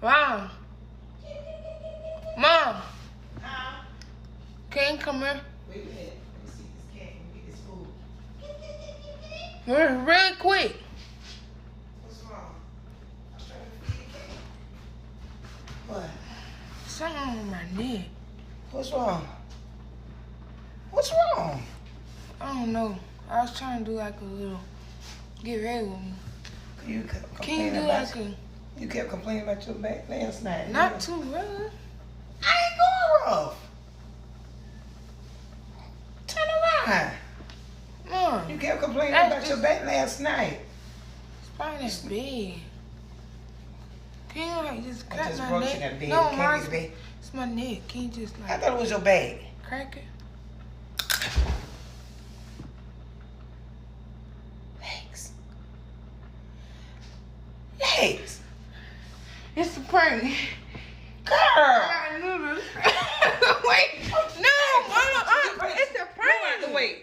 Mom. Mom. Huh? Can you come here? Wait a minute. Let me see this cat and get this food. Real quick. What's wrong? I'm trying to feed the cat. What? Something on my neck. What's wrong? What's wrong? I don't know. I was trying to do like a little get ready with me. You kept Can you complaining do about like a you kept complaining about your back last night. not too rough? I ain't going rough. Turn around. Mom, You kept complaining That's about your just- back last night. it's probably that big. Can you like just I crack just my broke neck? you that bed. No, It can't be mine's, the bed. it's my neck. Can you just I like thought it was your bag. crack it? Legs. Legs. It's a prank. Girl. I knew this. Wait, no, Mama, it's a Move out prank. the way.